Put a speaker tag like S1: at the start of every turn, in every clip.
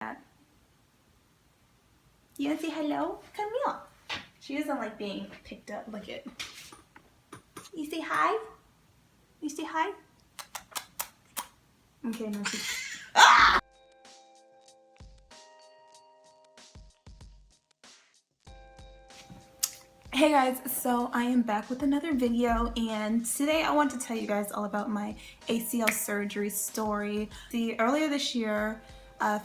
S1: You wanna say hello? Come here. She doesn't like being picked up. Look at. You say hi? You say hi? Okay, no. Hey guys, so I am back with another video, and today I want to tell you guys all about my ACL surgery story. Earlier this year,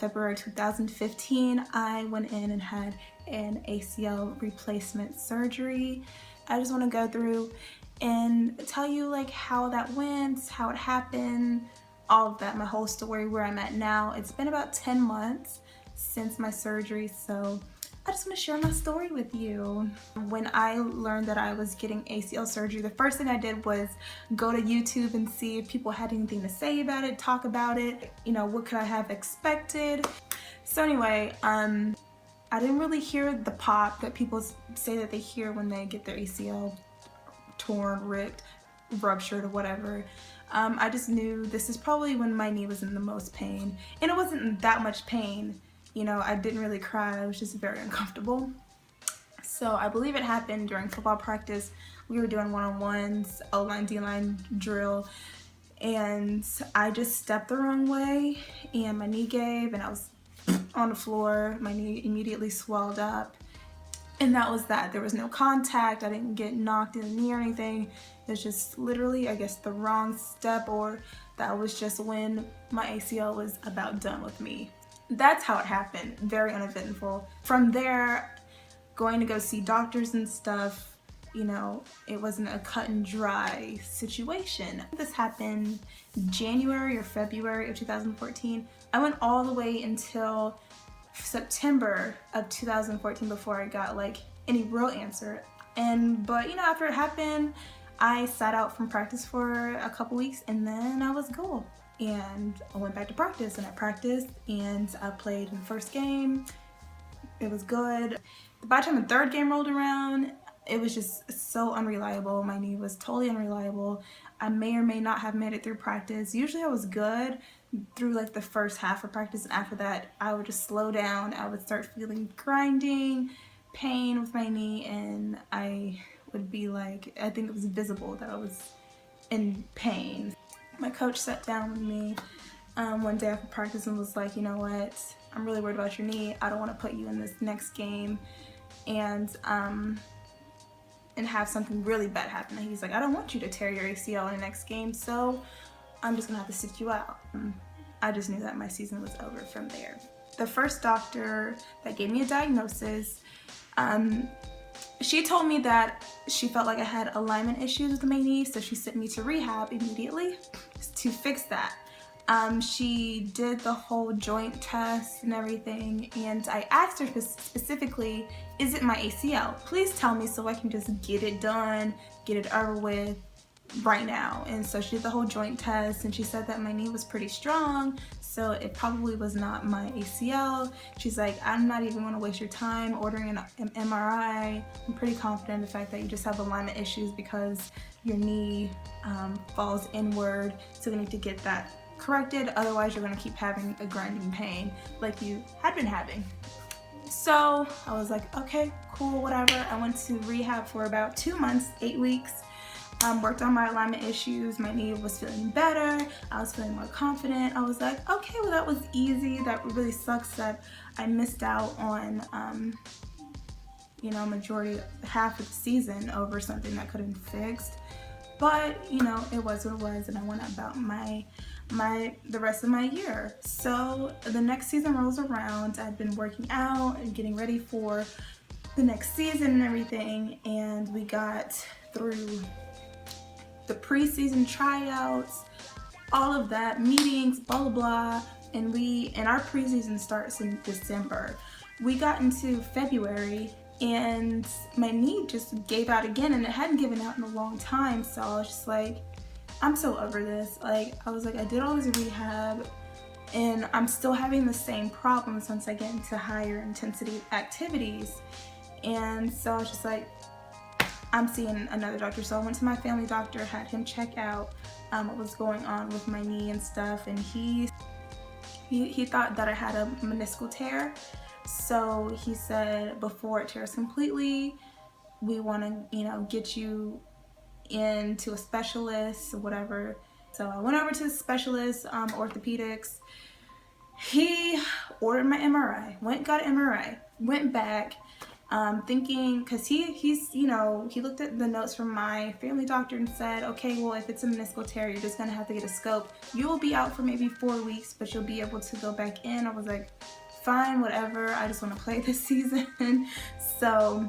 S1: February 2015, I went in and had an ACL replacement surgery. I just want to go through and tell you like how that went, how it happened, all of that, my whole story, where I'm at now. It's been about 10 months since my surgery, so I just want to share my story with you. When I learned that I was getting ACL surgery, the first thing I did was go to YouTube and see if people had anything to say about it, talk about it, you know, what could I have expected. So anyway, I didn't really hear the pop that people say that they hear when they get their ACL torn, ripped, ruptured, or whatever. I just knew this is probably when my knee was in the most pain, and it wasn't that much pain. You know, I didn't really cry, I was just very uncomfortable. So I believe it happened during football practice. We were doing one-on-ones, O-line, D-line drill, and I just stepped the wrong way and my knee gave and I was on the floor. My knee immediately swelled up, and that was that. There was no contact, I didn't get knocked in the knee or anything. It was just literally, I guess, the wrong step, or that was just when my ACL was about done with me. That's how it happened, very uneventful. From there, going to go see doctors and stuff, you know, it wasn't a cut and dry situation. This happened January or February of 2014. I went all the way until September of 2014 before I got like any real answer. But you know, after it happened, I sat out from practice for a couple weeks, and then I was cool. And I went back to practice, and I practiced, and I played in the first game. It was good. By the time the third game rolled around, it was just so unreliable. My knee was totally unreliable. I may or may not have made it through practice. Usually I was good through like the first half of practice, and after that I would just slow down. I would start feeling grinding, pain with my knee, and I would be like, I think it was visible that I was in pain. My coach sat down with me one day after practice and was like, you know what, I'm really worried about your knee. I don't want to put you in this next game and have something really bad happen. And he's like, I don't want you to tear your ACL in the next game, so I'm just gonna have to sit you out. I just knew that my season was over from there. The first doctor that gave me a diagnosis, she told me that she felt like I had alignment issues with my knee, so she sent me to rehab immediately to fix that. She did the whole joint test and everything, and I asked her specifically, is it my ACL? Please tell me so I can just get it done, get it over with right now. And so she did the whole joint test, and she said that my knee was pretty strong, so it probably was not my ACL. She's like, I'm not even going to waste your time ordering an MRI. I'm pretty confident in the fact that you just have alignment issues because your knee falls inward, so we need to get that corrected, otherwise you're going to keep having a grinding pain like you had been having. So I was like, okay, cool, whatever. I went to rehab for about 2 months, 8 weeks. Worked on my alignment issues. My knee was feeling better. I was feeling more confident. I was like, okay, well that was easy. That really sucks that I missed out on, you know, half of the season over something that could have been fixed. But you know, it was what it was, and I went about the rest of my year. So the next season rolls around. I'd been working out and getting ready for the next season and everything, and we got through the preseason tryouts, all of that, meetings, blah blah blah, and our preseason starts in December. We got into February and my knee just gave out again, and it hadn't given out in a long time, so I was just like, I'm so over this. Like, I was like, I did all this rehab and I'm still having the same problems once I get into higher intensity activities. And so I was just like, I'm seeing another doctor. So I went to my family doctor, had him check out what was going on with my knee and stuff, and he He thought that I had a meniscal tear. So he said, before it tears completely, we want to, get you into a specialist or whatever. So I went over to the specialist, orthopedics. He ordered my MRI, got an MRI, went back, thinking, because he looked at the notes from my family doctor and said, okay, well, if it's a meniscal tear, you're just going to have to get a scope. You will be out for maybe 4 weeks, but you'll be able to go back in. I was like, fine, whatever. I just want to play this season. So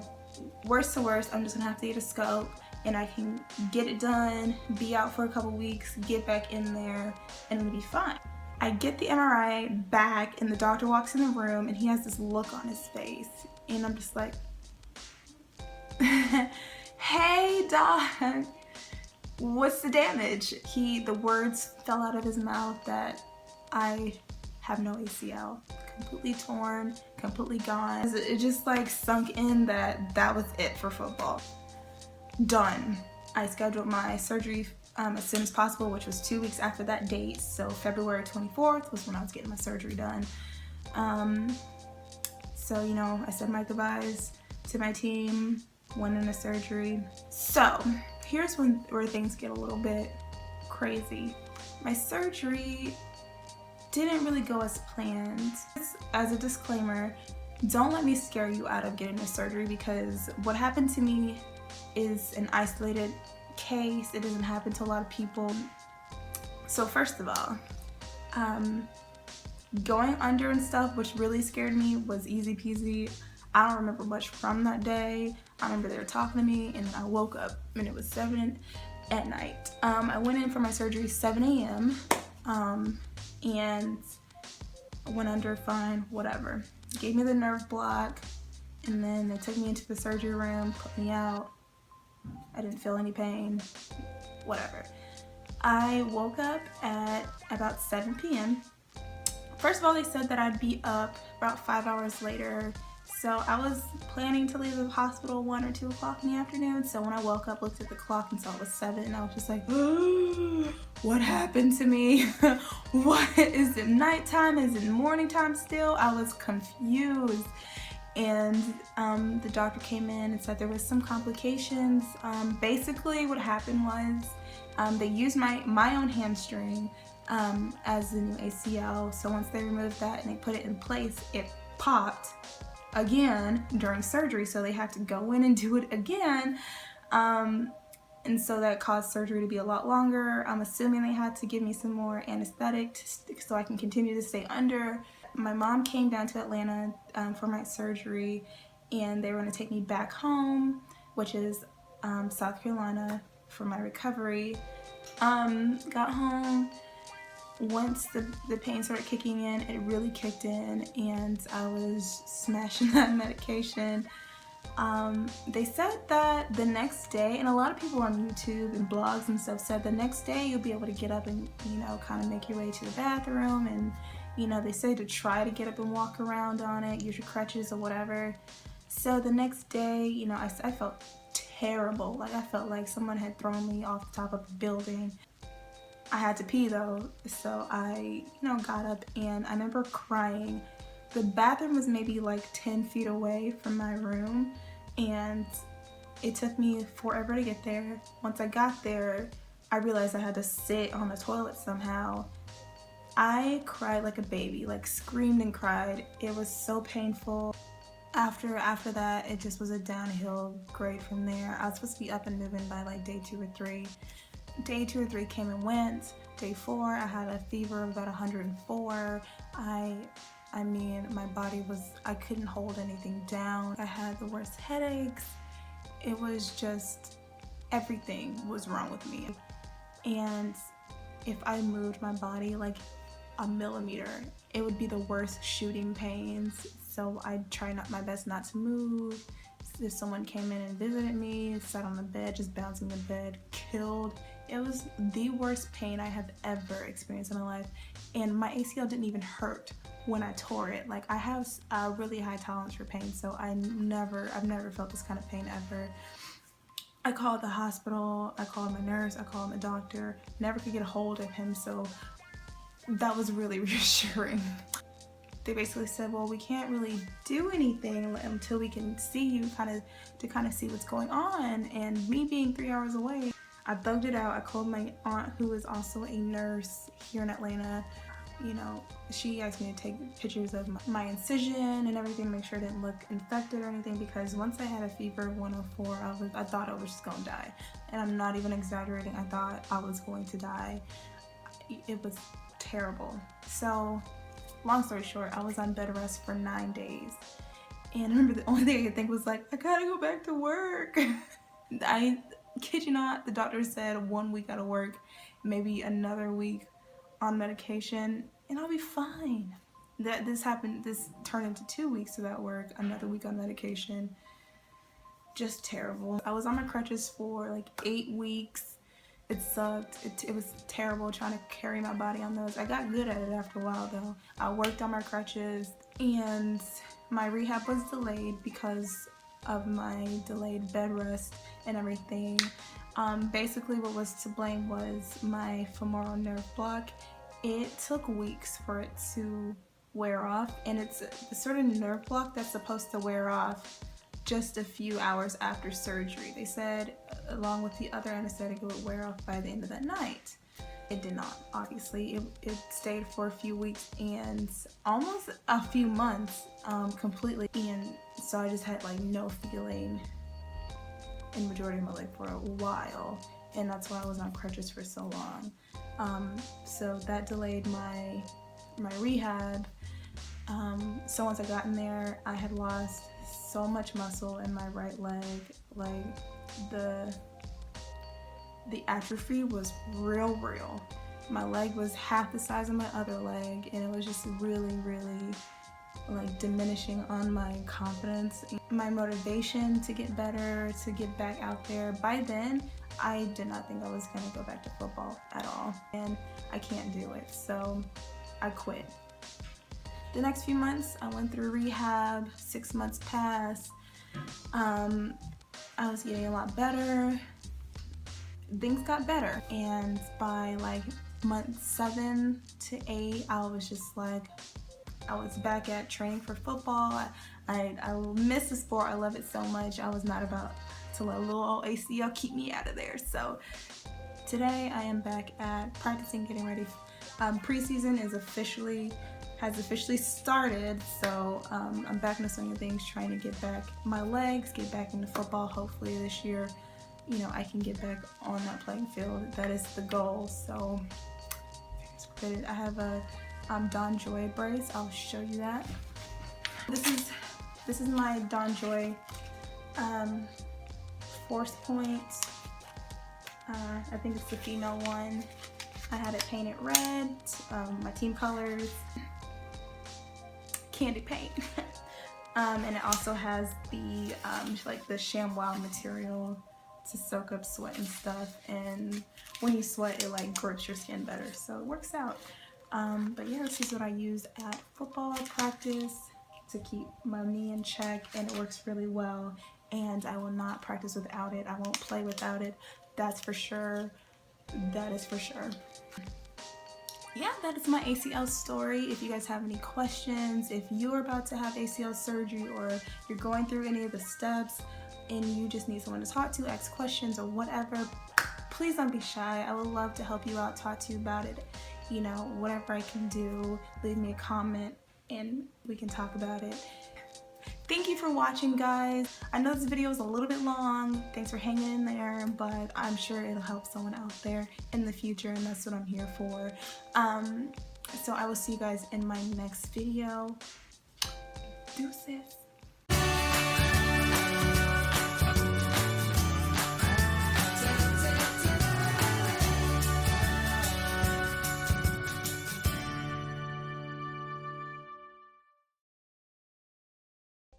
S1: worst to worst, I'm just going to have to get a scope and I can get it done, be out for a couple weeks, get back in there, and it'll be fine. I get the MRI back and the doctor walks in the room and he has this look on his face. And I'm just like, hey doc, what's the damage? The words fell out of his mouth that I have no ACL. Completely torn, completely gone. It just like sunk in that was it for football. Done. I scheduled my surgery as soon as possible, which was 2 weeks after that date. So February 24th was when I was getting my surgery done. So, I said my goodbyes to my team, went into surgery. So here's where things get a little bit crazy. My surgery didn't really go as planned. As a disclaimer, don't let me scare you out of getting a surgery, because what happened to me is an isolated case. It doesn't happen to a lot of people. So first of all, going under and stuff, which really scared me, was easy peasy. I don't remember much from that day. I remember they were talking to me and then I woke up and it was 7 at night. I went in for my surgery 7 a.m. And went under fine, whatever. Gave me the nerve block and then they took me into the surgery room, put me out. I didn't feel any pain, whatever. I woke up at about 7 p.m. First of all, they said that I'd be up about 5 hours later. So I was planning to leave the hospital 1 or 2 o'clock in the afternoon. So when I woke up, looked at the clock and saw it was 7, and I was just like, oh, what happened to me? What, is it nighttime? Is it morning time still? I was confused. And the doctor came in and said there was some complications. Basically what happened was they used my own hamstring as the new ACL. So once they removed that and they put it in place, it popped again during surgery. So they had to go in and do it again. And so that caused surgery to be a lot longer. I'm assuming they had to give me some more anesthetic so I can continue to stay under. My mom came down to Atlanta for my surgery, and they were going to take me back home, which is South Carolina, for my recovery. Got home. Once the pain started kicking in, it really kicked in, and I was smashing that medication. They said that the next day, and a lot of people on YouTube and blogs and stuff said the next day you'll be able to get up and, kind of make your way to the bathroom, and they say to try to get up and walk around on it, use your crutches or whatever. So the next day, I felt terrible. Like I felt like someone had thrown me off the top of a building. I had to pee though, so I, got up, and I remember crying. The bathroom was maybe like 10 feet away from my room, and it took me forever to get there. Once I got there, I realized I had to sit on the toilet somehow. I cried like a baby, like screamed and cried. It was so painful. After that, it just was a downhill grade from there. I was supposed to be up and moving by like day 2 or 3. Day 2 or 3 came and went. Day 4, I had a fever of about 104. I mean, my body I couldn't hold anything down. I had the worst headaches. It was just, everything was wrong with me. And if I moved my body like a millimeter, it would be the worst shooting pains. So I tried my best not to move. If someone came in and visited me, sat on the bed, just bouncing the bed, killed. It was the worst pain I have ever experienced in my life. And my ACL didn't even hurt when I tore it. Like, I have a really high tolerance for pain, so I've never felt this kind of pain ever. I called the hospital, I called my nurse, I called my doctor, never could get a hold of him. So that was really reassuring. They basically said, well, we can't really do anything until we can see you to kind of see what's going on. And me being 3 hours away, I thugged it out. I called my aunt, who is also a nurse here in Atlanta. You know, she asked me to take pictures of my incision and everything, make sure it didn't look infected or anything, because once I had a fever of 104, I thought I was just gonna die. And I'm not even exaggerating, I thought I was going to die. It was terrible. So, long story short, I was on bed rest for 9 days. And I remember the only thing I could think was like, I gotta go back to work. I kid you not, the doctor said 1 week out of work, maybe another week on medication, and I'll be fine. This turned into 2 weeks without work, another week on medication. Just terrible. I was on my crutches for like 8 weeks. It sucked. It was terrible trying to carry my body on those. I got good at it after a while though. I worked on my crutches, and my rehab was delayed because of my delayed bed rest and everything. Basically what was to blame was my femoral nerve block. It took weeks for it to wear off, and it's the sort of nerve block that's supposed to wear off just a few hours after surgery. They said along with the other anesthetic it would wear off by the end of that night. It did not, obviously. It stayed for a few weeks and almost a few months completely, and so I just had like no feeling in the majority of my leg for a while, and that's why I was on crutches for so long. So that delayed my rehab. So once I got in there, I had lost so much muscle in my right leg. Like the atrophy was real. My leg was half the size of my other leg, and it was just really like diminishing on my confidence, my motivation to get better, to get back out there. By then, I did not think I was gonna go back to football at all, and I can't do it, so I quit. The next few months, I went through rehab. 6 months passed. I was getting a lot better. Things got better, and by like month 7 to 8, I was just like, I was back at training for football. I miss the sport. I love it so much. I was not about to let a little old ACL keep me out of there. So today I am back at practicing, getting ready. Preseason has officially started, so I'm back in the swing of things, trying to get back my legs, get back into football. Hopefully this year, you know, I can get back on that playing field. That is the goal. So I have a DonJoy brace. I'll show you that. This is my DonJoy force point. I think it's the female one. I had it painted red, my team colors, candy paint. And it also has the like the ShamWow material to soak up sweat and stuff, and when you sweat it like grips your skin better, so it works out. But yeah, this is what I use at football practice to keep my knee in check, and it works really well, and I will not practice without it. I won't play without it, that's for sure. That is for sure. Yeah, that is my ACL story. If you guys have any questions, if you're about to have ACL surgery, or you're going through any of the steps and you just need someone to talk to, ask questions or whatever, please don't be shy. I would love to help you out, talk to you about it. You know, whatever I can do, leave me a comment and we can talk about it. Thank you for watching, guys. I know this video is a little bit long. Thanks for hanging in there, but I'm sure it'll help someone out there in the future, and that's what I'm here for. So I will see you guys in my next video. Deuces.